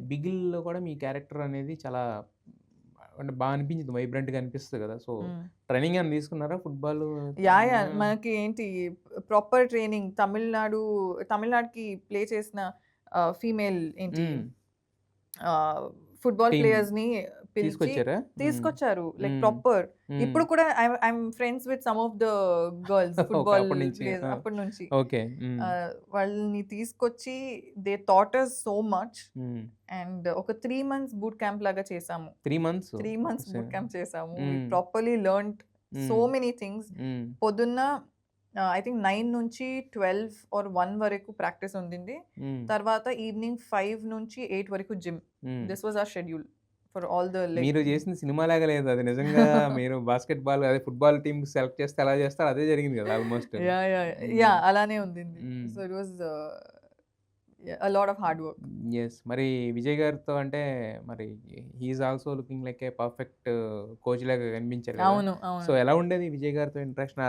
'బిగిల్‌లో' కూడా మీ క్యారెక్టర్ అనేది చాలా అంటే బాగా అనిపించింది. వైబ్రెంట్‌గా అనిపిస్తది కదా! సో, హ్మ్. ట్రైనింగ్ ఏమైనా తీసుకున్నారా ఫుట్బాలు? యాహ్! మనకి ఏంటి ప్రాపర్ ట్రైనింగ్ తమిళనాడుకి ప్లే చేసిన ఫీమేల్ ఏంటి హ్మ్. ఆహ్, ఫుట్బాల్ టీమ్ ప్లేయర్స్‌ని పిలిచి తీసుకొచ్చారా? హ్మ్. తీసుకొచ్చారు. లైక్ హ్మ్. ప్రాపర్. హ్మ్. ఇప్పుడు కూడా I'm friends with some of the girls okay. Football అప్పటి నుంచి. ప్లేయర్స్ ఆ! అప్పటి నుంచి. ఓకే. హ్మ్. వాళ్ళని తీసుకొచ్చి they taught us so much. Hmm. And ఒక 3 మంత్స్ బూట్ క్యాంప్ లాగా చేసాము. 3 months. 3 months say boot camp చేసాము. We hmm. Properly learned so hmm. Many things. Hmm. పొద్దున్న ఐ థింక్ 9 నుంచి 12 ఆర్ 1 వరకు ప్రాక్టీస్ ఉండింది. హ్మ్. తర్వాత ఈవినింగ్ 5 నుంచి 8 వరకు జిమ్. హ్మ్. This was hour schedule for all the like మీరు చేసింది సినిమాలాగా లేదు. అది నిజంగా మీరు బాస్కెట్‌బాల్ అదే ఫుట్బాల్ టీమ్‌కి సెలెక్ట్ చేస్తే ఎలా చేస్తారో అదే జరిగింది కదా! Almost. Yeah! Yeah! Hmm. Yeah! అలానే ఉండింది. Hmm. So it was a lot of hard work. Yes. మరి విజయ్ గారితో అంటే మరి he is also looking like a perfect కోచ్‌లాగా కనిపించారు కదా! అవును. సో, అవును. ఎలా ఉండేది విజయ్ గారితో ఇంటరాక్షన్?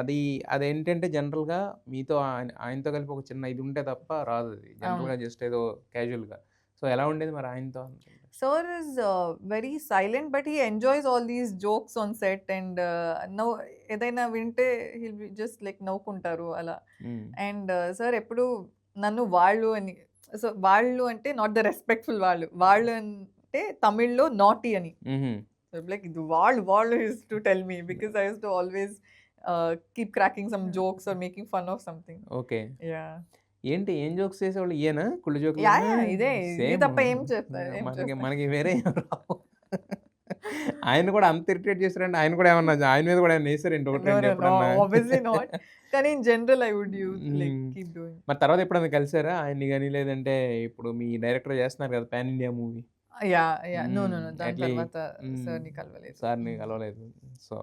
అదేంటంటే జనరల్‌గా మీతో ఆయనతో కలిపి ఒక చిన్న ఇది ఉంటే తప్ప రాదది. అవును. జనరల్‌గా జస్ట్ ఏదో క్యాజువల్‌గా. సో, ఎలా ఉండేది మరి ఆయనతో? Sir is very silent, but he enjoys all these jokes on set and ఏదైనా వింటే he'll be just like నవ్వుకుంటారు అలా. హ్మ్. అండ్ సార్ ఎప్పుడు నన్ను వాళ్ళు అని సో వాళ్ళు అంటే నాట్ ద రెస్పెక్ట్‌ఫుల్ వాళ్ళు. వాళ్ళు అంటే తమిళ్‌లో నాటీ అని. హుహు. సో లైక్ ఇది వాళ్ళు used to tell me because I used to always keep cracking some jokes or making fun of something. Okay. Yeah! ఏంటి ఏం జోక్స్ చేసేవాళ్ళు ఇయేనా? కుళ్ళు జోకులేనా? యాహ్! ఇదే. ఇది సేమ్. తప్ప ఏం చేస్తారు? ఏం మనకి చేస్తారు? మనకి వేరే ఏం రావు. ఆయన్ని కూడా అంత ఇరిటేట్ చేసారంటే ఆయన కూడా ఏమన్నా ఆయన మీద కూడా ఏమన్నా ఏసారేంటి ఒకటి No, రెండు no, no. ఎప్పుడన్నా? Obviously not. కానీ in general I would use like hmm. Keep doing. మరి తర్వాత ఎప్పుడైనా కలిసారా ఆయన్ని గాని? లేదంటే ఇప్పుడు మీ డైరెక్టర్ చేస్తున్నారు కదా! Pan India movie. Yeah! Yeah! No, hmm. No, no. దాని అట్లీ తర్వాత హ్మ్. సార్‌ని కలవలేదు. సార్‌ని హ్మ్. కలవలేదు. సో